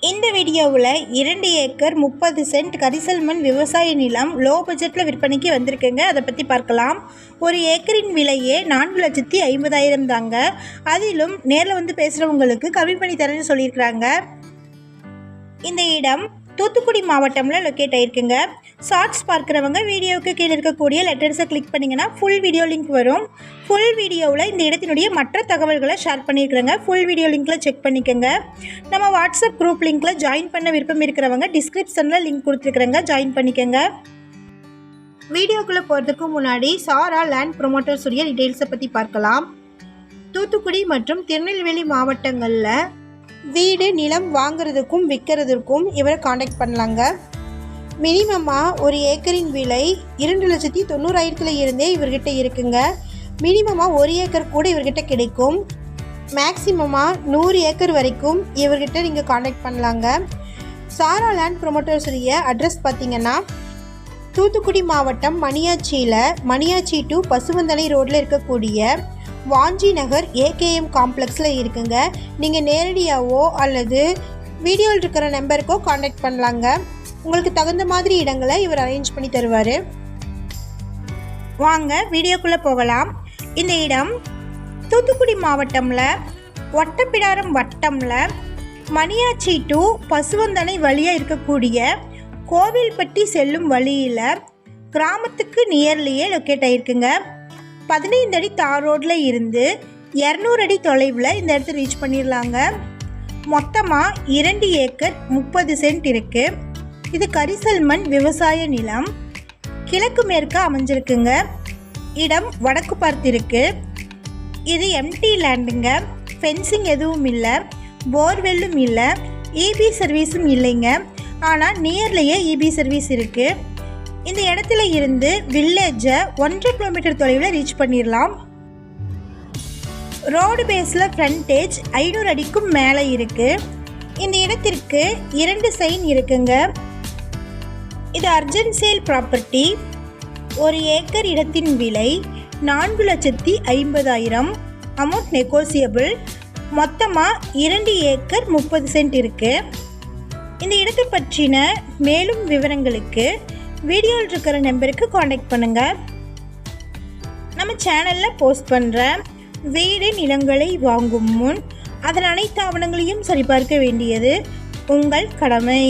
இந்த வீடியோவில் 2 acre 30 send கரிசல் மண் விவசாய நிலம் லோ பட்ஜெட்டில் விற்பனைக்கு வந்திருக்குங்க. அதை பற்றி பார்க்கலாம். ஒரு ஏக்கரின் விலையே 4,50,000 தாங்க. அதிலும் நேரில் வந்து பேசுகிறவங்களுக்கு கம்மி பண்ணி தரேன்னு சொல்லியிருக்கிறாங்க. இந்த இடம் தூத்துக்குடி மாவட்டமில் லொக்கேட் ஆகிருக்குங்க. ஷார்ட்ஸ் பார்க்குறவங்க வீடியோவுக்கு கீழே இருக்கக்கூடிய லெட்டர்ஸை கிளிக் பண்ணிங்கன்னா ஃபுல் வீடியோ லிங்க் வரும். ஃபுல் வீடியோவில் இந்த இடத்தினுடைய மற்ற தகவல்களை ஷேர் பண்ணியிருக்கிறேங்க. ஃபுல் வீடியோ லிங்க்கில் செக் பண்ணிக்கோங்க. நம்ம வாட்ஸ்அப் குரூப் லிங்க்கில் ஜாயின் பண்ண விருப்பம் இருக்கிறவங்க டிஸ்கிரிப்ஷனில் லிங்க் கொடுத்துருக்குறேங்க, ஜாயின் பண்ணிக்கோங்க. வீடியோக்குள்ளே போகிறதுக்கு முன்னாடி சாரா லேண்ட் ப்ரொமோட்டர்ஸ் உடைய டீட்டெயில்ஸை பற்றி பார்க்கலாம். தூத்துக்குடி மற்றும் திருநெல்வேலி மாவட்டங்களில் வீடு நிலம் வாங்குறதுக்கும் விற்கிறதுக்கும் இவரை காண்டாக்ட் பண்ணலாங்க. மினிமமாக ஒரு ஏக்கரின் விலை 2,90,000 இருந்தே இவர்கிட்ட இருக்குங்க. மினிமமாக 1 ஏக்கர் கூட இவர்கிட்ட கிடைக்கும். மேக்சிமமாக 100 ஏக்கர் வரைக்கும் இவர்கிட்ட நீங்கள் காண்டாக்ட் பண்ணலாங்க. சாரா லேண்ட் ப்ரொமோட்டர்ஸுடைய அட்ரஸ் பார்த்திங்கன்னா தூத்துக்குடி மாவட்டம் மணியாச்சி டு பசுவந்தலை ரோட்டில் இருக்கக்கூடிய வாஞ்சி நகர் ஏகேஎம் காம்ப்ளெக்ஸில் இருக்குங்க. நீங்கள் நேரடியாகவோ அல்லது வீடியோவில் இருக்கிற நம்பருக்கோ காண்டாக்ட் பண்ணலாங்க. உங்களுக்கு தகுந்த மாதிரி இடங்களை இவர் அரேஞ்ச் பண்ணி தருவார். வாங்க வீடியோக்குள்ளே போகலாம். இந்த இடம் தூத்துக்குடி மாவட்டமில் ஒட்டப்பிடாரம் வட்டமில் மணியாச்சி டு பசுவந்தனை வழியாக இருக்கக்கூடிய கோவில்பட்டி செல்லும் வழியில் கிராமத்துக்கு நியர்லியே லொக்கேட் ஆகிருக்குங்க. 15 அடி தார் ரோட்டில் இருந்து 200 அடி தொலைவில் இந்த இடத்த ரீச் பண்ணிடலாங்க. மொத்தமாக 2 ஏக்கர் 30 சென்ட் இருக்குது. இது கரிசல் மண் விவசாய நிலம். கிழக்கு மேற்கு அமைஞ்சிருக்குங்க. இடம் வடக்கு பார்த்து இருக்குது. இது எம்டி லேண்டுங்க. ஃபென்சிங் எதுவும் இல்லை, போர்வெல்லும் இல்லை, இபி சர்வீஸும் இல்லைங்க. ஆனால் நியர்லேயே இபி சர்வீஸ் இருக்குது. இந்த இடத்துல இருந்து வில்லேஜை 1.5 கிலோமீட்டர் தொலைவில் ரீச் பண்ணிடலாம். ரோடு பேஸில் ஃப்ரண்டேஜ் 500 அடிக்கும் மேலே இருக்குது. இந்த இடத்திற்கு 2 சைன் இருக்குங்க. இது அர்ஜென்ட் சேல் ப்ராப்பர்ட்டி. 1 ஏக்கர் இடத்தின் விலை 4,50,000. Amount negotiable. மொத்தமாக 2 ஏக்கர் 30 சென்ட் இருக்குது. இந்த இடத்தை பற்றின மேலும் விவரங்களுக்கு வீடியோவில் இருக்கிற நம்பருக்கு காண்டாக்ட் பண்ணுங்கள். நம்ம சேனலில் போஸ்ட் பண்ணுற வீடு நிலங்களை வாங்கும் முன் அதன் அனைத்து ஆவணங்களையும் சரிபார்க்க வேண்டியது உங்கள் கடமை.